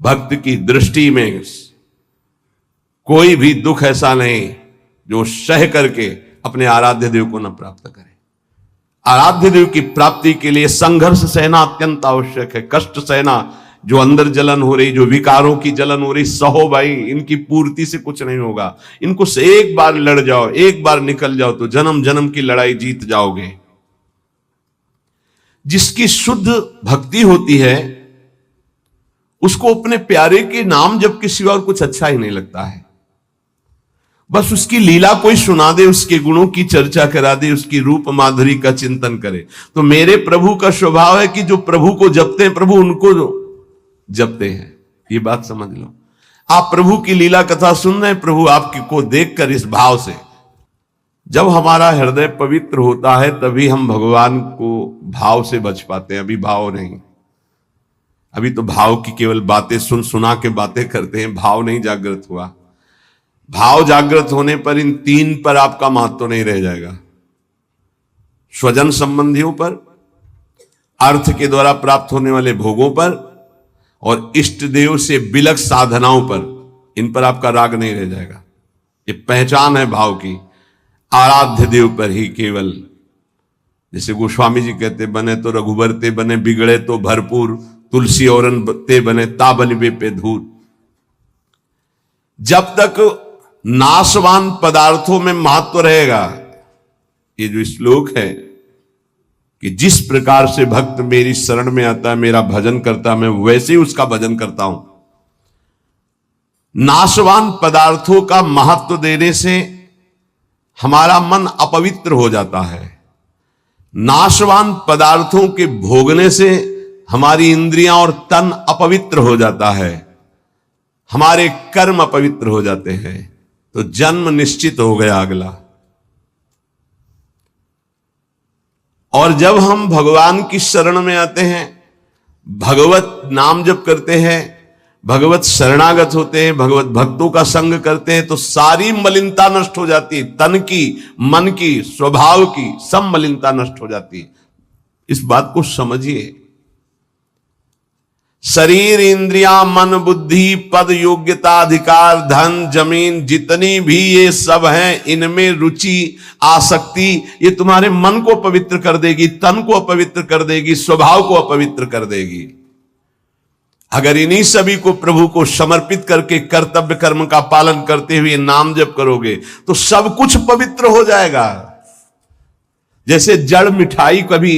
भक्त की दृष्टि में कोई भी दुख ऐसा नहीं जो सह करके अपने आराध्य देव को न प्राप्त करे। आराध्य देव की प्राप्ति के लिए संघर्ष सहना अत्यंत आवश्यक है। कष्ट सहना, जो अंदर जलन हो रही, जो विकारों की जलन हो रही, सहो भाई, इनकी पूर्ति से कुछ नहीं होगा। इनको से एक बार लड़ जाओ, एक बार निकल जाओ तो जन्म जन्म की लड़ाई जीत जाओगे। जिसकी शुद्ध भक्ति होती है उसको अपने प्यारे के नाम जप के सिवा और कुछ अच्छा ही नहीं लगता है। बस उसकी लीला कोई सुना दे, उसके गुणों की चर्चा करा दे, उसकी रूप माधुरी का चिंतन करे। तो मेरे प्रभु का स्वभाव है कि जो प्रभु को जपते हैं प्रभु उनको जपते हैं। ये बात समझ लो। आप प्रभु की लीला कथा सुन रहे हैं, प्रभु आपकी को देखकर इस भाव से, जब हमारा हृदय पवित्र होता है तभी हम भगवान को भाव से बच पाते हैं। अभी भाव नहीं, अभी तो भाव की केवल बातें सुना के बातें करते हैं, भाव नहीं जागृत हुआ। भाव जागृत होने पर इन तीन पर आपका महत्व नहीं रह जाएगा। स्वजन संबंधियों पर, अर्थ के द्वारा प्राप्त होने वाले भोगों पर और इष्ट देव से बिलक साधनाओं पर, इन पर आपका राग नहीं रह जाएगा। ये पहचान है भाव की। आराध्य देव पर ही केवल, जैसे गोस्वामी जी कहते, बने तो रघुबर ते बने, बिगड़े तो भरपूर, तुलसी औरन ते बने, ताबन पे धूर। जब तक नाशवान पदार्थों में महत्व रहेगा, ये जो श्लोक है कि जिस प्रकार से भक्त मेरी शरण में आता है, मेरा भजन करता है, मैं वैसे ही उसका भजन करता हूं। नाशवान पदार्थों का महत्व देने से हमारा मन अपवित्र हो जाता है। नाशवान पदार्थों के भोगने से हमारी इंद्रियां और तन अपवित्र हो जाता है, हमारे कर्म अपवित्र हो जाते हैं, तो जन्म निश्चित हो गया अगला। और जब हम भगवान की शरण में आते हैं, भगवत नाम जप करते हैं, भगवत शरणागत होते हैं, भगवत भक्तों का संग करते हैं, तो सारी मलिनता नष्ट हो जाती है। तन की, मन की, स्वभाव की सब मलिनता नष्ट हो जाती है। इस बात को समझिए। शरीर, इंद्रियां, मन, बुद्धि, पद, योग्यता, अधिकार, धन, जमीन, जितनी भी ये सब हैं, इनमें रुचि, आसक्ति, ये तुम्हारे मन को पवित्र कर देगी, तन को अपवित्र कर देगी, स्वभाव को अपवित्र कर देगी। अगर इन्हीं सभी को प्रभु को समर्पित करके कर्तव्य कर्म का पालन करते हुए नाम जप करोगे तो सब कुछ पवित्र हो जाएगा। जैसे जड़ मिठाई कभी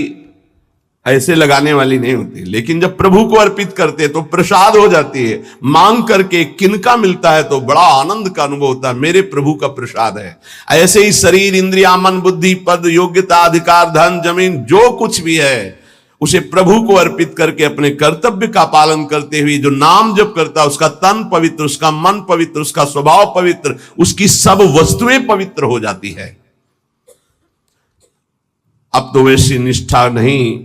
ऐसे लगाने वाली नहीं होती, लेकिन जब प्रभु को अर्पित करते तो प्रसाद हो जाती है। मांग करके किनका मिलता है तो बड़ा आनंद का अनुभव होता है, मेरे प्रभु का प्रसाद है। ऐसे ही शरीर, इंद्रिया, मन, बुद्धि, पद, योग्यता, अधिकार, धन, जमीन, जो कुछ भी है उसे प्रभु को अर्पित करके अपने कर्तव्य का पालन करते हुए जो नाम जप करता है, उसका तन पवित्र, उसका मन पवित्र, उसका स्वभाव पवित्र, उसकी सब वस्तुएं पवित्र हो जाती है। अब तो वैसी निष्ठा नहीं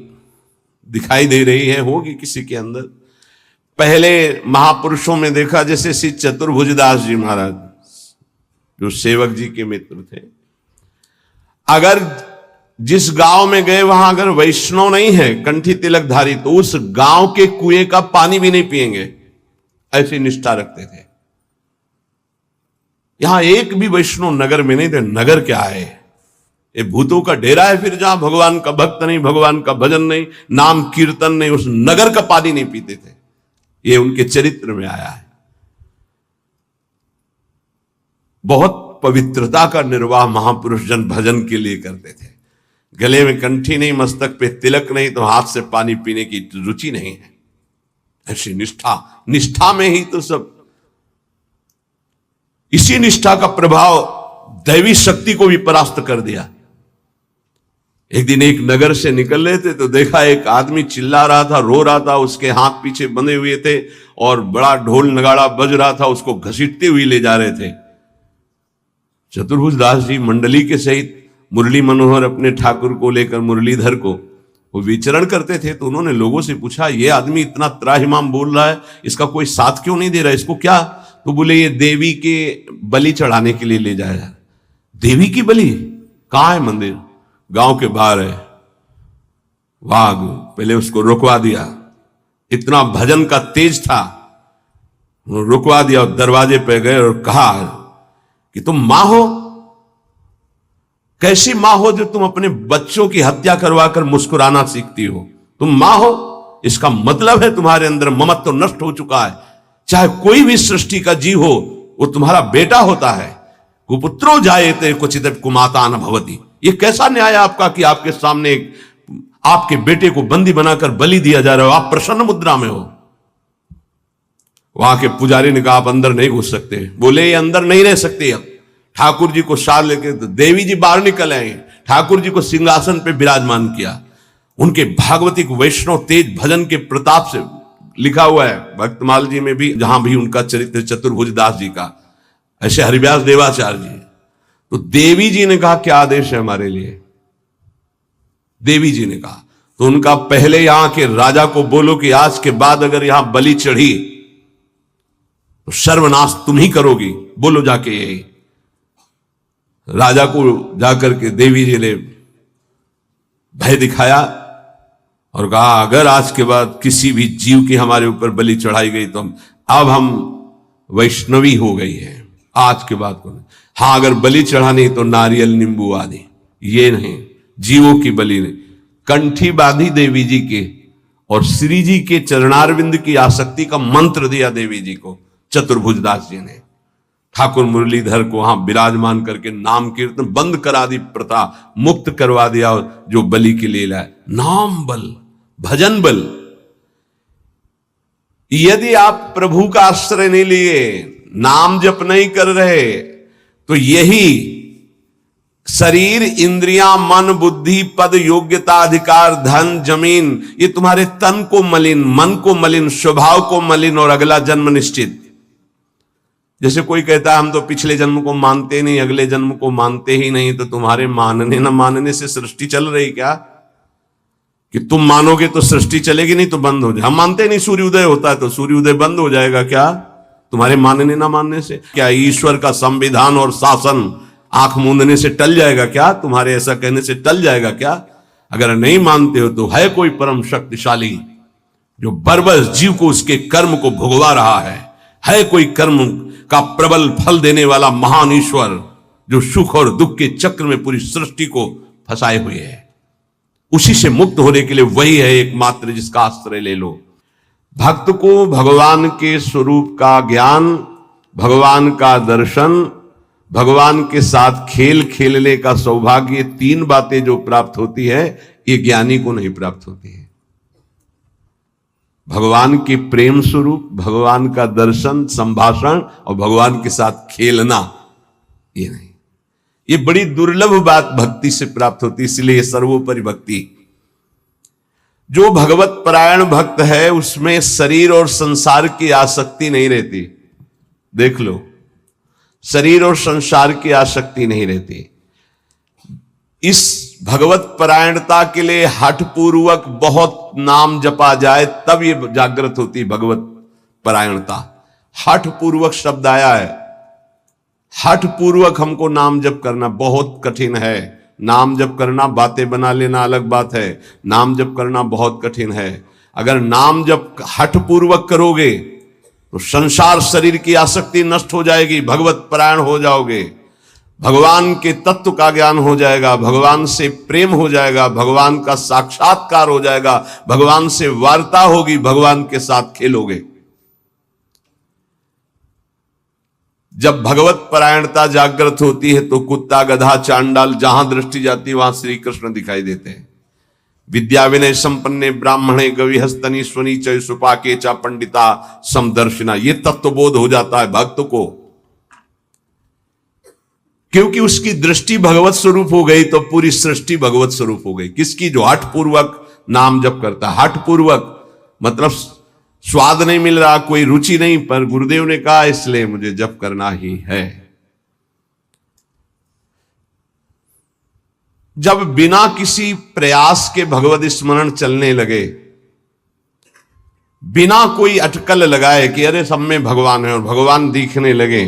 दिखाई दे रही है, होगी किसी के अंदर। पहले महापुरुषों में देखा, जैसे श्री चतुर्भुजदास जी महाराज जो सेवक जी के मित्र थे, अगर जिस गांव में गए वहां अगर वैष्णव नहीं है, कंठी तिलकधारी, तो उस गांव के कुएं का पानी भी नहीं पिएंगे, ऐसी निष्ठा रखते थे। यहां एक भी वैष्णव नगर में नहीं थे। नगर क्या है, ये भूतों का डेरा है। फिर जहां भगवान का भक्त नहीं, भगवान का भजन नहीं, नाम कीर्तन नहीं, उस नगर का पानी नहीं पीते थे। ये उनके चरित्र में आया है। बहुत पवित्रता का निर्वाह महापुरुष जन भजन के लिए करते थे। गले में कंठी नहीं, मस्तक पे तिलक नहीं, तो हाथ से पानी पीने की रुचि नहीं है। ऐसी निष्ठा, निष्ठा में ही तो सब। इसी निष्ठा का प्रभाव दैवी शक्ति को भी परास्त कर दिया। एक दिन एक नगर से निकल रहे थे तो देखा एक आदमी चिल्ला रहा था, रो रहा था, उसके हाथ पीछे बंधे हुए थे और बड़ा ढोल नगाड़ा बज रहा था, उसको घसीटते हुए ले जा रहे थे। चतुर्भुज दास जी मंडली के सहित मुरली मनोहर अपने ठाकुर को लेकर, मुरलीधर को, वो विचरण करते थे। तो उन्होंने लोगों से पूछा, ये आदमी इतना त्राहिमाम बोल रहा है, इसका कोई साथ क्यों नहीं दे रहा है, इसको क्या? तो बोले ये देवी के बलि चढ़ाने के लिए ले जाया। देवी की बलि? कहां है मंदिर? गांव के बाहर है। वाह, पहले उसको रोकवा दिया। इतना भजन का तेज था रुकवा दिया और दरवाजे पे गए और कहा कि तुम मां हो? कैसी मां हो जो तुम अपने बच्चों की हत्या करवाकर मुस्कुराना सीखती हो? तुम मां हो, इसका मतलब है तुम्हारे अंदर ममत्व नष्ट हो चुका है। चाहे कोई भी सृष्टि का जीव हो, वो तुम्हारा बेटा होता है। कुपुत्रो जायते क्वचित् कुमाता न भवति। ये कैसा न्याय आपका कि आपके सामने आपके बेटे को बंदी बनाकर बलि दिया जा रहा हो, आप प्रसन्न मुद्रा में हो। वहां के पुजारी ने कहा आप अंदर नहीं घुस सकते। बोले ये अंदर नहीं रह सकते। अब ठाकुर जी को साथ लेके तो देवी जी बाहर निकल आए, ठाकुर जी को सिंहासन पे विराजमान किया। उनके भागवतिक वैष्णव तेज भजन के प्रताप से लिखा हुआ है भक्तमाल जी में भी, जहां भी उनका चरित्र चतुर्भुज दास जी का, ऐसे हरिव्यास देवाचार्य जी। तो देवी जी ने कहा क्या आदेश है हमारे लिए? देवी जी ने कहा तो उनका पहले यहां के राजा को बोलो कि आज के बाद अगर यहां बलि चढ़ी तो सर्वनाश तुम ही करोगी। बोलो जाके यही। राजा को जाकर के देवी जी ने भय दिखाया और कहा अगर आज के बाद किसी भी जीव की हमारे ऊपर बलि चढ़ाई गई तो अब हम वैष्णवी हो गई है, आज के बाद को नहीं। हाँ, अगर बलि चढ़ानी तो नारियल नींबू आदि, ये नहीं, जीवों की बलि नहीं। कंठी बांधी देवी जी के और श्री जी के चरणारविंद की आसक्ति का मंत्र दिया देवी जी को चतुर्भुजदास जी ने। ठाकुर मुरलीधर को वहां विराजमान करके नाम कीर्तन बंद करा दी, प्रथा मुक्त करवा दिया। जो बलि की लीला है, नाम बल, भजन बल। यदि आप प्रभु का आश्रय नहीं लिए, नाम जप नहीं कर रहे, तो यही शरीर, इंद्रियां, मन, बुद्धि, पद, योग्यता, अधिकार, धन, जमीन, ये तुम्हारे तन को मलिन, मन को मलिन, स्वभाव को मलिन और अगला जन्म निश्चित। जैसे कोई कहता है हम तो पिछले जन्म को मानते नहीं, अगले जन्म को मानते ही नहीं, तो तुम्हारे मानने न मानने से सृष्टि चल रही क्या? कि तुम मानोगे तो सृष्टि चलेगी, नहीं तो बंद हो जाए। हम मानते नहीं सूर्योदय होता है तो सूर्योदय बंद हो जाएगा क्या तुम्हारे मानने ना मानने से? क्या ईश्वर का संविधान और शासन आंख मूंदने से टल जाएगा क्या? तुम्हारे ऐसा कहने से टल जाएगा क्या? अगर नहीं मानते हो तो है कोई परम शक्तिशाली जो बरबस जीव को उसके कर्म को भुगवा रहा है कोई कर्म का प्रबल फल देने वाला महान ईश्वर जो सुख और दुख के चक्र में पूरी सृष्टि को फंसाए हुए है। उसी से मुक्त होने के लिए वही है एकमात्र जिसका आश्रय ले लो। भक्त को भगवान के स्वरूप का ज्ञान, भगवान का दर्शन, भगवान के साथ खेल खेलने का सौभाग्य, तीन बातें जो प्राप्त होती है ये ज्ञानी को नहीं प्राप्त होती है। भगवान के प्रेम स्वरूप, भगवान का दर्शन, संभाषण और भगवान के साथ खेलना, ये नहीं। ये बड़ी दुर्लभ बात भक्ति से प्राप्त होती, इसलिए सर्वोपरि भक्ति। जो भगवत परायण भक्त है उसमें शरीर और संसार की आसक्ति नहीं रहती। देख लो, शरीर और संसार की आसक्ति नहीं रहती। इस भगवत परायणता के लिए हठपूर्वक बहुत नाम जपा जाए तब ये जागृत होती भगवत परायणता। हठपूर्वक शब्द आया है, हठपूर्वक हमको नाम जप करना बहुत कठिन है। नाम जप करना, बातें बना लेना अलग बात है, नाम जप करना बहुत कठिन है। अगर नाम जप हठपूर्वक करोगे तो संसार शरीर की आसक्ति नष्ट हो जाएगी, भगवत परायण हो जाओगे, भगवान के तत्व का ज्ञान हो जाएगा, भगवान से प्रेम हो जाएगा, भगवान का साक्षात्कार हो जाएगा, भगवान से वार्ता होगी, भगवान के साथ खेलोगे। जब भगवत परायणता जागृत होती है तो कुत्ता, गधा, चांडाल जहां दृष्टि जाती है वहां श्री कृष्ण दिखाई देते हैं। विद्या विनय संपन्ने ब्राह्मणे गवि हस्तनी स्वनी चय सुपाके चा पंडिता समदर्शिना, ये तत्वबोध हो जाता है भक्त को, क्योंकि उसकी दृष्टि भगवत स्वरूप हो गई तो पूरी सृष्टि भगवत स्वरूप हो गई। किसकी? जो हठपूर्वक नाम जप करता है। हठपूर्वक मतलब स्वाद नहीं मिल रहा, कोई रुचि नहीं, पर गुरुदेव ने कहा इसलिए मुझे जप करना ही है। जब बिना किसी प्रयास के भगवत स्मरण चलने लगे, बिना कोई अटकल लगाए कि अरे सब में भगवान है और भगवान दिखने लगे,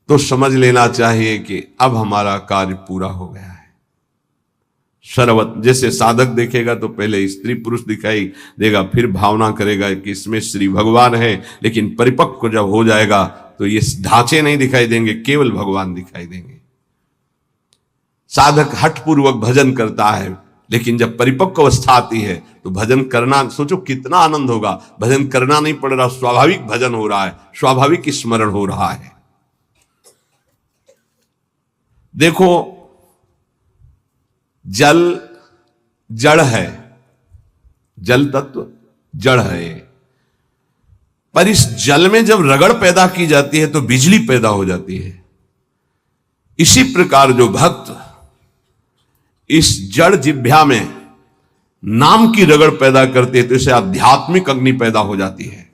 तो समझ लेना चाहिए कि अब हमारा कार्य पूरा हो गया है। शरवत, जैसे साधक देखेगा तो पहले स्त्री पुरुष दिखाई देगा, फिर भावना करेगा कि इसमें श्री भगवान है, लेकिन परिपक्व जब हो जाएगा तो ये ढांचे नहीं दिखाई देंगे, केवल भगवान दिखाई देंगे। साधक हठपूर्वक भजन करता है, लेकिन जब परिपक्व अवस्था आती है तो भजन करना, सोचो कितना आनंद होगा। भजन करना नहीं पड़ रहा, स्वाभाविक भजन हो रहा है, स्वाभाविक स्मरण हो रहा है। देखो, जल जड़ है, जल तत्व जड़ है, पर इस जल में जब रगड़ पैदा की जाती है तो बिजली पैदा हो जाती है। इसी प्रकार जो भक्त इस जड़ जिह्वा में नाम की रगड़ पैदा करते हैं तो इसे आध्यात्मिक अग्नि पैदा हो जाती है।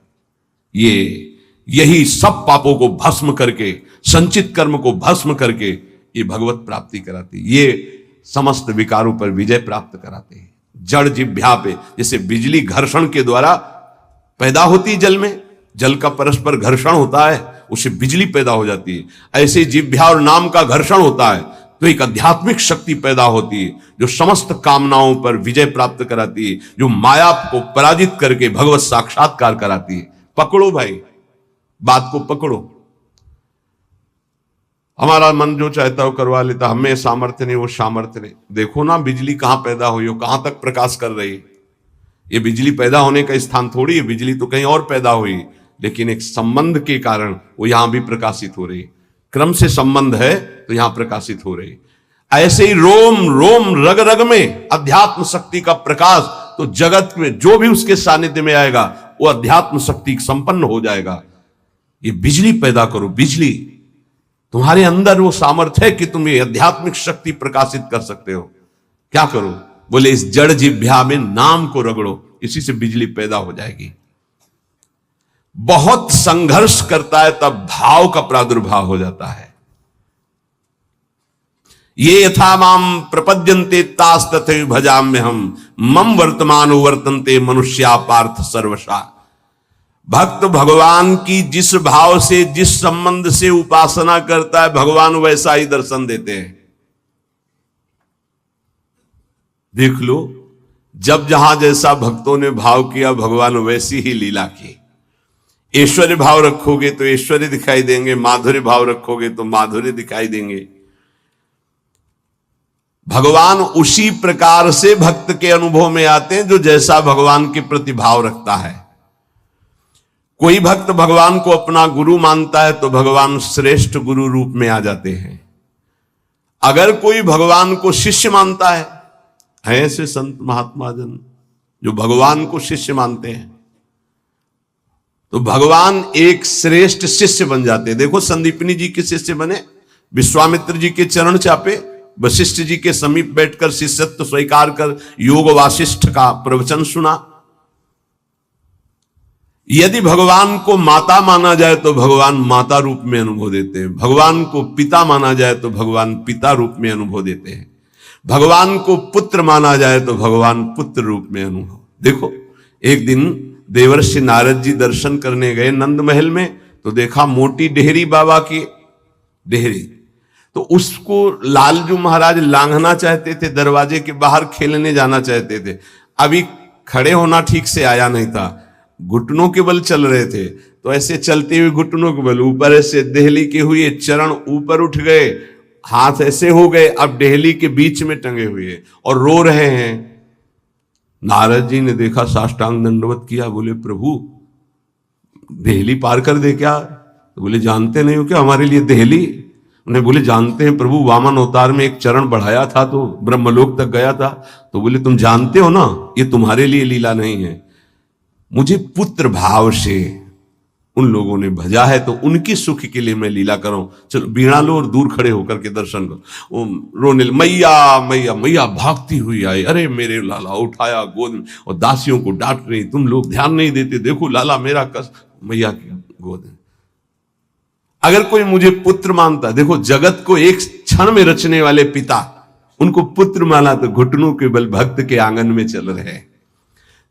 यही सब पापों को भस्म करके, संचित कर्म को भस्म करके ये भगवत प्राप्ति कराती है, ये समस्त विकारों पर विजय प्राप्त कराते हैं। जड़ जिह्वा पे जैसे बिजली घर्षण के द्वारा पैदा होती है, जल में जल का परस्पर घर्षण होता है, उससे बिजली पैदा हो जाती है। ऐसे जिह्वा और नाम का घर्षण होता है तो एक आध्यात्मिक शक्ति पैदा होती है जो समस्त कामनाओं पर विजय प्राप्त कराती है, जो माया को पराजित करके भगवत साक्षात्कार कराती है। पकड़ो भाई, बात को पकड़ो। हमारा मन जो चाहता हो करवा लेता, हमें सामर्थ्य नहीं, वो सामर्थ्य नहीं। देखो ना बिजली कहां पैदा हुई हो, कहां तक प्रकाश कर रही है। ये बिजली पैदा होने का स्थान थोड़ी है, बिजली तो कहीं और पैदा हुई, लेकिन एक संबंध के कारण वो यहां भी प्रकाशित हो रही है। क्रम से संबंध है तो यहां प्रकाशित हो रही। ऐसे ही रोम रोम रग रग में अध्यात्म शक्ति का प्रकाश, तो जगत में जो भी उसके सानिध्य में आएगा वो अध्यात्म शक्ति संपन्न हो जाएगा। ये बिजली पैदा करो, बिजली तुम्हारे अंदर वो सामर्थ्य है कि तुम ये आध्यात्मिक शक्ति प्रकाशित कर सकते हो। क्या करो? बोले इस जड़ जिह्वा में नाम को रगड़ो, इसी से बिजली पैदा हो जाएगी। बहुत संघर्ष करता है तब भाव का प्रादुर्भाव हो जाता है। ये यथा माम प्रपद्यन्ते तास तथैव भजाम्य हम मम वर्तमानो वर्तन्ते मनुष्या पार्थ सर्वशा। भक्त भगवान की जिस भाव से, जिस संबंध से उपासना करता है, भगवान वैसा ही दर्शन देते हैं। देख लो, जब जहां जैसा भक्तों ने भाव किया, भगवान वैसी ही लीला की। ऐश्वर्य भाव रखोगे तो ऐश्वर्य दिखाई देंगे, माधुर्य भाव रखोगे तो माधुर्य दिखाई देंगे। भगवान उसी प्रकार से भक्त के अनुभव में आते हैं जो जैसा भगवान के प्रति भाव रखता है। कोई भक्त भगवान को अपना गुरु मानता है तो भगवान श्रेष्ठ गुरु रूप में आ जाते हैं। अगर कोई भगवान को शिष्य मानता है, ऐसे संत महात्मा जन जो भगवान को शिष्य मानते हैं, तो भगवान एक श्रेष्ठ शिष्य बन जाते हैं। देखो, संदीपनी जी के शिष्य बने, विश्वामित्र जी के चरण चापे, वशिष्ठ जी के समीप बैठकर शिष्यत्व स्वीकार कर योग वासिष्ठ का प्रवचन सुना। यदि भगवान को माता माना जाए तो भगवान माता रूप में अनुभव देते हैं। भगवान को पिता माना जाए तो भगवान पिता रूप में अनुभव देते हैं। भगवान को पुत्र माना जाए तो भगवान पुत्र रूप में अनुभव। देखो, एक दिन देवर्षि नारद जी दर्शन करने गए नंद महल में, तो देखा मोटी डेहरी बाबा की डेहरी, तो उसको लालजू महाराज लांघना चाहते थे, दरवाजे के बाहर खेलने जाना चाहते थे। अभी खड़े होना ठीक से आया नहीं था, घुटनों के बल चल रहे थे, तो ऐसे चलते हुए घुटनों के बल ऊपर ऐसे देहली के हुए, चरण ऊपर उठ गए, हाथ ऐसे हो गए, अब देहली के बीच में टंगे हुए और रो रहे हैं। नारद जी ने देखा, साष्टांग दंडवत किया, बोले प्रभु देहली पार कर दे क्या? तो बोले जानते नहीं हो क्या हमारे लिए देहली? उन्हें बोले जानते हैं प्रभु, वामन अवतार में एक चरण बढ़ाया था तो ब्रह्मलोक तक गया था। तो बोले तुम जानते हो ना, ये तुम्हारे लिए लीला नहीं है, मुझे पुत्र भाव से उन लोगों ने भजा है तो उनकी सुख के लिए मैं लीला करूं। चलो बीणा लो और दूर खड़े होकर के दर्शन करो। रोने, मैया मैया मैया भागती हुई आई, अरे मेरे लाला, उठाया गोद में और दासियों को डांट रही, तुम लोग ध्यान नहीं देते, देखो लाला मेरा कस, मैया की गोद में। अगर कोई मुझे पुत्र मानता, देखो जगत को एक क्षण में रचने वाले पिता, उनको पुत्र माना तो घुटनों के बल भक्त के आंगन में चल रहे हैं।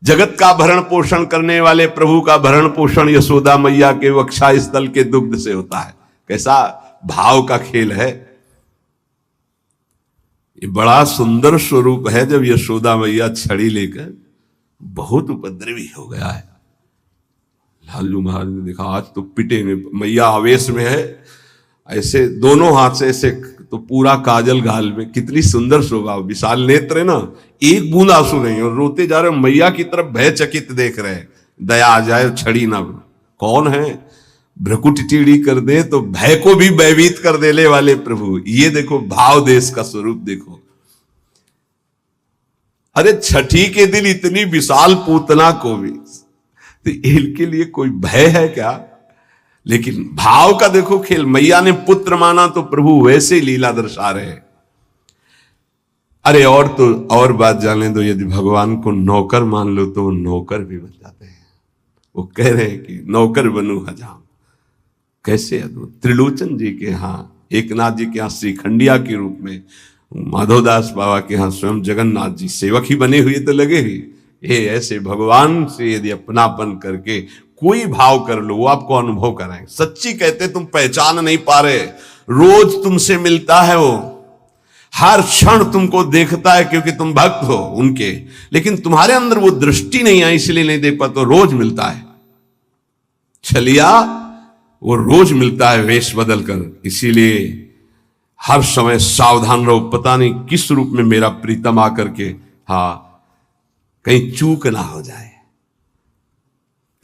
जगत का भरण पोषण करने वाले प्रभु का भरण पोषण यशोदा मैया के वक्षा स्थल के दुग्ध से होता है। कैसा भाव का खेल है। ये बड़ा सुंदर स्वरूप है। जब यशोदा मैया छड़ी लेकर, बहुत उपद्रवी हो गया है। लालू महाराज ने देखा आज तो पिटेंगे, मैया आवेश में है, ऐसे दोनों हाथ से ऐसे, तो पूरा काजल गाल में, कितनी सुंदर शोभा, विशाल नेत्र है ना, एक बूंद आंसू नहीं, और रोते जा रहे, मैया की तरफ भयचकित देख रहे हैं, दया आ जाए, छड़ी ना। कौन है? भ्रकुट टीढ़ी कर दे तो भय को भी भयभीत कर देने वाले प्रभु। ये देखो भाव देश का स्वरूप देखो। अरे छठी के दिन इतनी विशाल पूतना को भी, तो इनके लिए कोई भय है क्या? लेकिन भाव का देखो खेल। मैया ने पुत्र माना तो प्रभु वैसे ही लीला दर्शा रहे। अरे और तो और बात जाने दो, यदि भगवान को नौकर मान लो तो वो नौकर भी बन जाते हैं। वो कह रहे हैं कि नौकर बनू हजाम। कैसे अद्भुत! त्रिलोचन जी के यहाँ, एकनाथ जी के यहाँ श्रीखंडिया के रूप में, माधवदास बाबा के यहाँ स्वयं जगन्नाथ जी सेवक ही बने हुए तो लगे ही। ये ऐसे भगवान से यदि अपनापन करके कोई भाव कर लो, वो आपको अनुभव कराएंगे। सच्ची कहते तुम पहचान नहीं पा रहे, रोज तुमसे मिलता है वो, हर क्षण तुमको देखता है क्योंकि तुम भक्त हो उनके, लेकिन तुम्हारे अंदर वो दृष्टि नहीं आई इसलिए नहीं देख पाते। रोज मिलता है छलिया, वो रोज मिलता है वेश बदल कर। इसीलिए हर समय सावधान रहो, पता नहीं किस रूप में मेरा प्रीतम आकर के, हाँ, कहीं चूक ना हो जाए।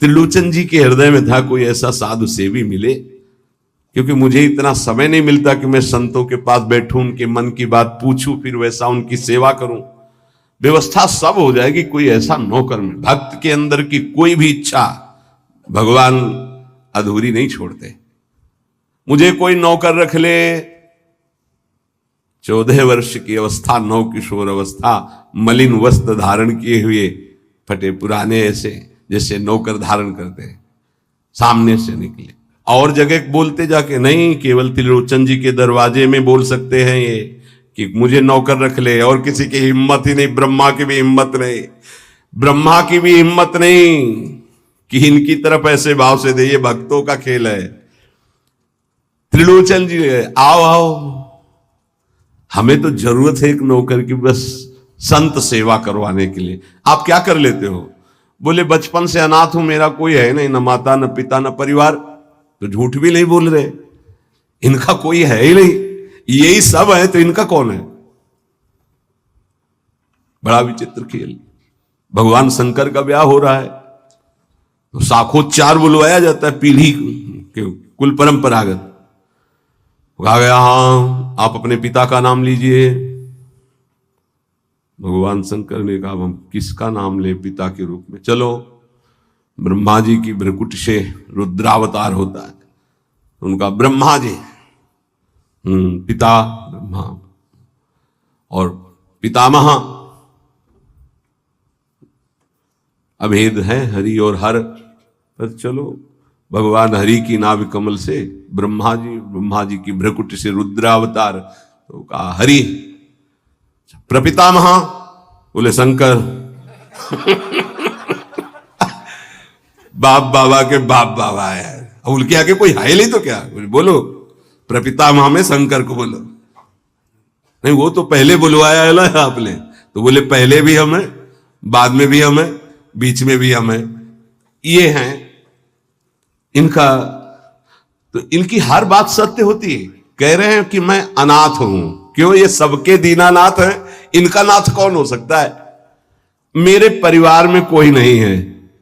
त्रिलोचन जी के हृदय में था कोई ऐसा साधु सेवी मिले, क्योंकि मुझे इतना समय नहीं मिलता कि मैं संतों के पास बैठूं, उनके मन की बात पूछूं, फिर वैसा उनकी सेवा करूं। व्यवस्था सब हो जाएगी, कोई ऐसा नौकर में। भक्त के अंदर की कोई भी इच्छा भगवान अधूरी नहीं छोड़ते। मुझे कोई नौकर रख ले, 14 वर्ष की अवस्था, नौ किशोर अवस्था, मलिन वस्त्र धारण किए हुए, फटे पुराने, ऐसे जैसे नौकर धारण करते हैं, सामने से निकले। और जगह बोलते जाके नहीं, केवल त्रिलोचन जी के दरवाजे में बोल सकते हैं ये कि मुझे नौकर रख ले, और किसी की हिम्मत ही नहीं। ब्रह्मा की भी हिम्मत नहीं, ब्रह्मा की भी हिम्मत नहीं कि इनकी तरफ ऐसे भाव से दे। ये भक्तों का खेल है। त्रिलोचन जी आओ आओ, हमें तो जरूरत है एक नौकर की, बस संत सेवा करवाने के लिए। आप क्या कर लेते हो? बोले बचपन से अनाथ हूं, मेरा कोई है नहीं, न माता न पिता न परिवार। तो झूठ भी नहीं बोल रहे, इनका कोई है ही नहीं, यही सब है, तो इनका कौन है? बड़ा विचित्र खेल। भगवान शंकर का ब्याह हो रहा है तो शाखोच्चार बुलवाया जाता है, पीढ़ी के कुल परंपरागत। कहा गया हाँ आप अपने पिता का नाम लीजिए। भगवान शंकर ने कहा हम किसका नाम ले पिता के रूप में? चलो, ब्रह्मा जी की भ्रकुट से रुद्रावतार होता है, उनका ब्रह्मा जी, पिता ब्रह्मा और पितामह अभेद है हरि और हर। पर चलो, भगवान हरि की नाभि कमल से ब्रह्मा जी की भ्रकुट से रुद्रावतार, तो कहा हरि। प्रपितामह बोले शंकर। बाप बाबा के बाप बाबा है, अब उनके आगे कोई है नहीं तो क्या? बोलो प्रपितामह में शंकर को बोलो। नहीं, वो तो पहले बुलवाया है ना आपने, तो बोले पहले भी हम हैं, बाद में भी हम हैं, बीच में भी हम हैं। ये हैं इनका, तो इनकी हर बात सत्य होती है। कह रहे हैं कि मैं अनाथ हूं, क्यों? ये सबके दीनानाथ है, इनका नाथ कौन हो सकता है? मेरे परिवार में कोई नहीं है,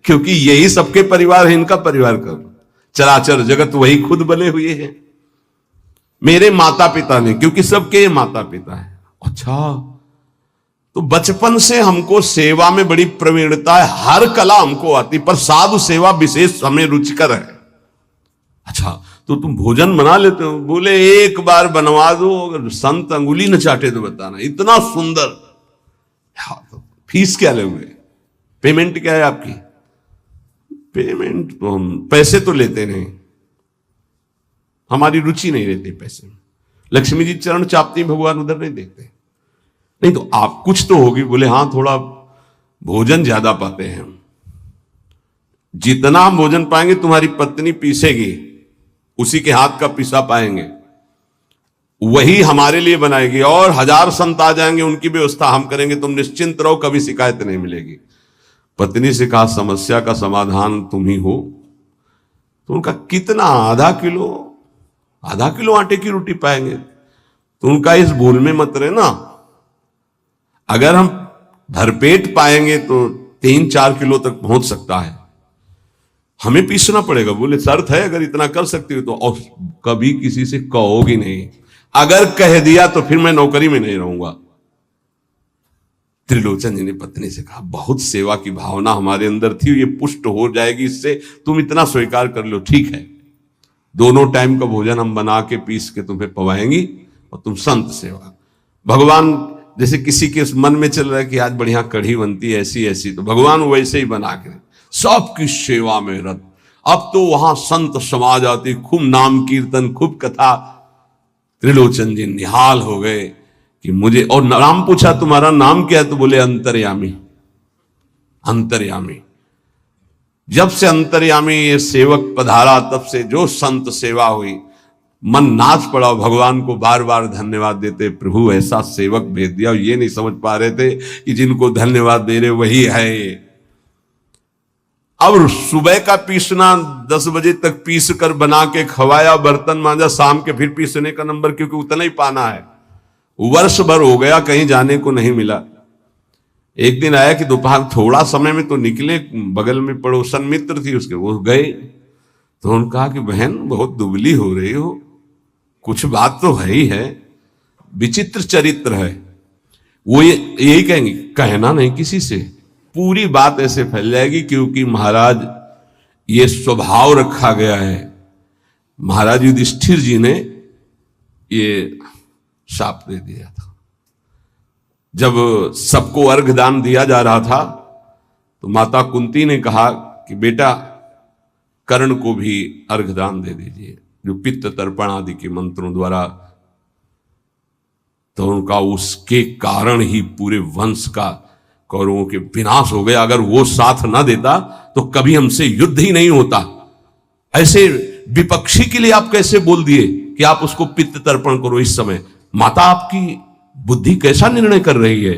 क्योंकि यही सबके परिवार है, इनका परिवार कब? चराचर जगत वही खुद बने हुए हैं। मेरे माता पिता ने, क्योंकि सबके माता पिता है। अच्छा, तो बचपन से हमको सेवा में बड़ी प्रवीणता है, हर कला हमको आती, पर साधु सेवा विशेष हमें रुचिकर है। अच्छा, तो तुम भोजन बना लेते हो? बोले एक बार बनवा दो, अगर संत अंगुली न चाटे तो बताना, इतना सुंदर। तो फीस क्या लोगे? पेमेंट क्या है आपकी? पेमेंट तो हम पैसे तो लेते नहीं, हमारी रुचि नहीं रहती पैसे में। लक्ष्मी जी चरण चापती, भगवान उधर नहीं देखते। नहीं तो आप कुछ तो होगी। बोले हाँ, थोड़ा भोजन ज्यादा पाते हैं हम। जितना हम भोजन पाएंगे तुम्हारी पत्नी पीसेगी, उसी के हाथ का पिसा पाएंगे, वही हमारे लिए बनाएगी, और 1000 संत आ जाएंगे, उनकी व्यवस्था हम करेंगे, तुम निश्चिंत रहो, कभी शिकायत नहीं मिलेगी। पत्नी से कहा समस्या का समाधान तुम ही हो। तो उनका कितना, आधा किलो आटे की रोटी पाएंगे। तो उनका इस भूल में मत रहना, अगर हम भरपेट पाएंगे तो 3-4 किलो तक पहुंच सकता है, हमें पीसना पड़ेगा। बोले शर्त है, अगर इतना कर सकती हो तो। और कभी किसी से कहोगी नहीं, अगर कह दिया तो फिर मैं नौकरी में नहीं रहूंगा। त्रिलोचन जी ने पत्नी से कहा बहुत सेवा की भावना हमारे अंदर थी, ये पुष्ट हो जाएगी इससे, तुम इतना स्वीकार कर लो। ठीक है, दोनों टाइम का भोजन हम बना के पीस के तुम्हें पवाएंगी, और तुम संत सेवा। भगवान जैसे किसी के मन में चल रहा है कि आज बढ़िया कढ़ी बनती है ऐसी ऐसी, तो भगवान वैसे ही बना के सबकी सेवा में रत। अब तो वहां संत समाज आती, खूब नाम कीर्तन, खूब कथा। त्रिलोचन जी निहाल हो गए कि मुझे, और नाम पूछा तुम्हारा नाम क्या है, तो बोले अंतर्यामी। अंतर्यामी, जब से अंतर्यामी ये सेवक पधारा तब से जो संत सेवा हुई, मन नाच पड़ा। भगवान को बार बार धन्यवाद देते, प्रभु ऐसा सेवक भेज दिया। ये नहीं समझ पा रहे थे कि जिनको धन्यवाद दे रहे वही है। अब सुबह का पीसना 10 बजे तक पीस कर बना के खवाया, बर्तन मांजा, शाम के फिर पीसने का नंबर, क्योंकि उतना ही पाना है। वर्ष भर हो गया, कहीं जाने को नहीं मिला। एक दिन आया कि दोपहर थोड़ा समय में तो निकले, बगल में पड़ोसन मित्र थी उसके, वो गए। तो उन्होंने कहा कि बहन बहुत दुबली हो रही हो, कुछ बात तो है ही है, विचित्र चरित्र है। वो यही कहेंगे, कहना नहीं किसी से, पूरी बात ऐसे फैल जाएगी, क्योंकि महाराज ये स्वभाव रखा गया है। महाराज युधिष्ठिर जी ने ये शाप दे दिया था। जब सबको अर्घ दान दिया जा रहा था तो माता कुंती ने कहा कि बेटा कर्ण को भी अर्घ दान दे दीजिए, जो पित्त तर्पण आदि के मंत्रों द्वारा। तो उनका उसके कारण ही पूरे वंश का, कौरवों के विनाश हो गया। अगर वो साथ ना देता तो कभी हमसे युद्ध ही नहीं होता। ऐसे विपक्षी के लिए आप कैसे बोल दिए कि आप उसको पित्त तर्पण करो इस समय? माता आपकी बुद्धि कैसा निर्णय कर रही है?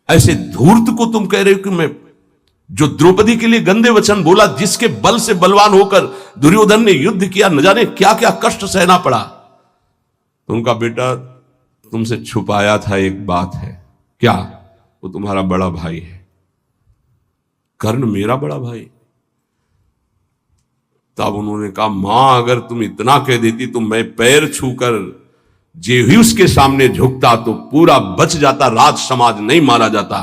ऐसे धूर्त को तुम कह रहे हो कि मैं, जो द्रौपदी के लिए गंदे वचन बोला, जिसके बल से बलवान होकर दुर्योधन ने युद्ध किया, न जाने क्या क्या कष्ट सहना पड़ा। तो उनका बेटा तुमसे छुपाया था एक बात है। क्या? वो तुम्हारा बड़ा भाई है। कर्ण मेरा बड़ा भाई? तब उन्होंने कहा मां अगर तुम इतना कह देती तो मैं पैर छूकर जे ही उसके सामने झुकता तो पूरा बच जाता, राज समाज नहीं मारा जाता,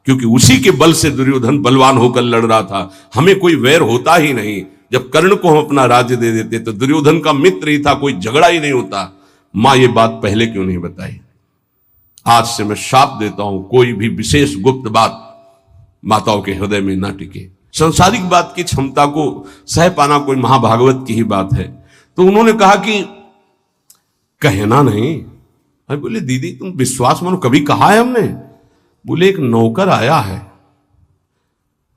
क्योंकि उसी के बल से दुर्योधन बलवान होकर लड़ रहा था। हमें कोई वैर होता ही नहीं। जब कर्ण को हम अपना राज्य दे देते तो दुर्योधन का मित्र ही था, कोई झगड़ा ही नहीं होता। मां ये बात पहले क्यों नहीं बताई? आज से मैं शाप देता हूं, कोई भी विशेष गुप्त बात माताओं के हृदय में ना टिके। संसारिक बात की क्षमता को सह पाना कोई महाभागवत की ही बात है। तो उन्होंने कहा कि कहना नहीं। अरे बोले दीदी तुम विश्वास मानो, कभी कहा है हमने? बोले एक नौकर आया है,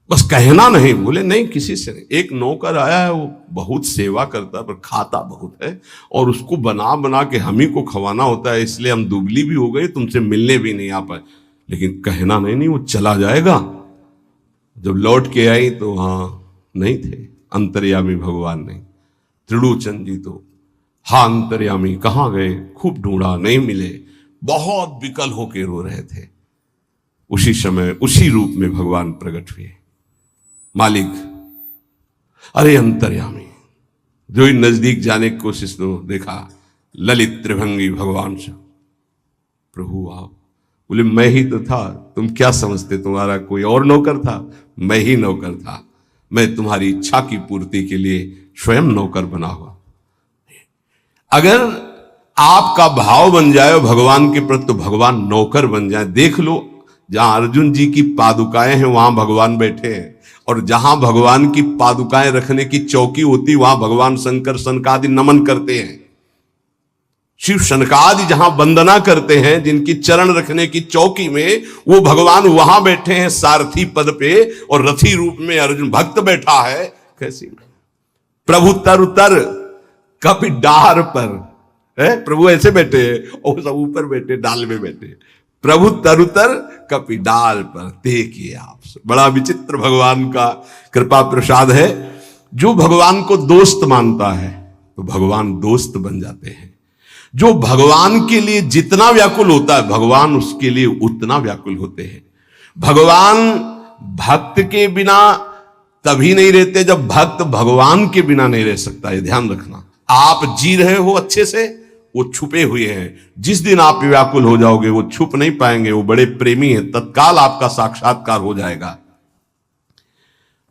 बस कहना नहीं। बोले नहीं किसी से नहीं, एक नौकर आया है, वो बहुत सेवा करता है पर खाता बहुत है, और उसको बना बना के हम ही को खवाना होता है, इसलिए हम दुबली भी हो गए, तुमसे मिलने भी नहीं आ पाए। लेकिन कहना नहीं, वो चला जाएगा। जब लौट के आई तो हाँ नहीं थे, अंतर्यामी भगवान नहीं। त्रिलोचन जी तो हाँ अंतर्यामी कहाँ गए, खूब ढूंढा नहीं मिले, बहुत विकल होके रो रहे थे। उसी समय उसी रूप में भगवान प्रकट हुए। मालिक, अरे अंतर्यामी, जो ही नजदीक जाने की कोशिश तो देखा ललित त्रिभंगी भगवान से। प्रभु आप? बोले मैं ही तो था, तुम क्या समझते तुम्हारा कोई और नौकर था? मैं ही नौकर था, मैं तुम्हारी इच्छा की पूर्ति के लिए स्वयं नौकर बना हुआ। अगर आपका भाव बन जाए भगवान के प्रति तो भगवान नौकर बन जाए। देख लो, जहां अर्जुन जी की पादुकाएं हैं वहां भगवान बैठे हैं, और जहां भगवान की पादुकाएं रखने की चौकी होती वहां भगवान शंकर सनकादि नमन करते हैं। शिव सनकादि जहां वंदना करते हैं, जिनकी चरण रखने की चौकी में, वो भगवान वहां बैठे हैं सारथी पद पे, और रथी रूप में अर्जुन भक्त बैठा है। कैसी प्रभु तर उतर कभी डार पर, है, प्रभु ऐसे बैठे हैं और सब ऊपर बैठे, डाल में बैठे। प्रभु तरुतर कपि डाल पर देखिए आप। बड़ा विचित्र भगवान का कृपा प्रसाद है। जो भगवान को दोस्त मानता है तो भगवान दोस्त बन जाते हैं। जो भगवान के लिए जितना व्याकुल होता है भगवान उसके लिए उतना व्याकुल होते हैं। भगवान भक्त के बिना तभी नहीं रहते जब भक्त भगवान के बिना नहीं रह सकता। ये ध्यान रखना। आप जी रहे हो अच्छे से, वो छुपे हुए हैं। जिस दिन आप व्याकुल हो जाओगे वो छुप नहीं पाएंगे। वो बड़े प्रेमी हैं, तत्काल आपका साक्षात्कार हो जाएगा।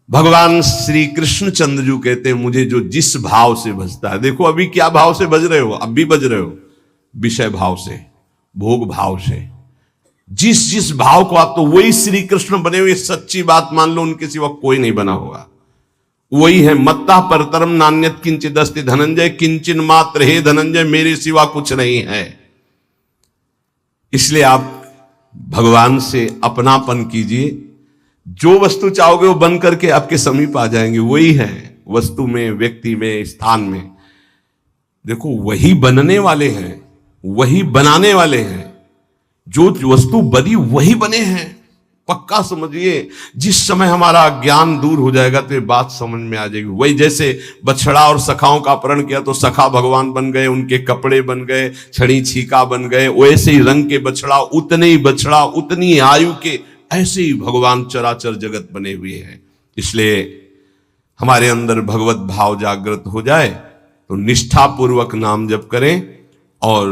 भगवान श्री कृष्ण चंद्र जी कहते हैं मुझे जो जिस भाव से भजता है। देखो अभी क्या भाव से भज रहे हो, अब भी भज रहे हो विषय भाव से, भोग भाव से। जिस जिस भाव को आप, तो वही श्री कृष्ण बने हुए। सच्ची बात मान लो, उनके सिवा कोई नहीं बना होगा। वही है मत्ता परतरम नान्यत किंचित अस्ति धनंजय, किंचन मात्र हे धनंजय, मेरे सिवा कुछ नहीं है। इसलिए आप भगवान से अपनापन कीजिए। जो वस्तु चाहोगे वो बन करके आपके समीप आ जाएंगे। वही है वस्तु में, व्यक्ति में, स्थान में। देखो वही बनने वाले हैं, वही बनाने वाले हैं। जो वस्तु बनी वही बने हैं, पक्का समझिए। जिस समय हमारा ज्ञान दूर हो जाएगा तो ये बात समझ में आ जाएगी। वही जैसे बछड़ा और सखाओं का अपहरण किया तो सखा भगवान बन गए, उनके कपड़े बन गए, छड़ी छीका बन गए। वैसे ही रंग के बछड़ा, उतने ही बछड़ा, उतनी आयु के, ऐसे ही भगवान चराचर जगत बने हुए हैं। इसलिए हमारे अंदर भगवत भाव जागृत हो जाए तो निष्ठापूर्वक नाम जप करें और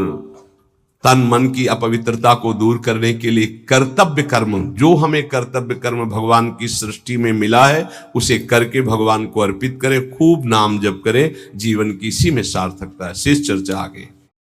तन मन की अपवित्रता को दूर करने के लिए कर्तव्य कर्म, जो हमें कर्तव्य कर्म भगवान की सृष्टि में मिला है उसे करके भगवान को अर्पित करें। खूब नाम जप करें, जीवन की इसी में सार्थकता है। शेष चर्चा आगे।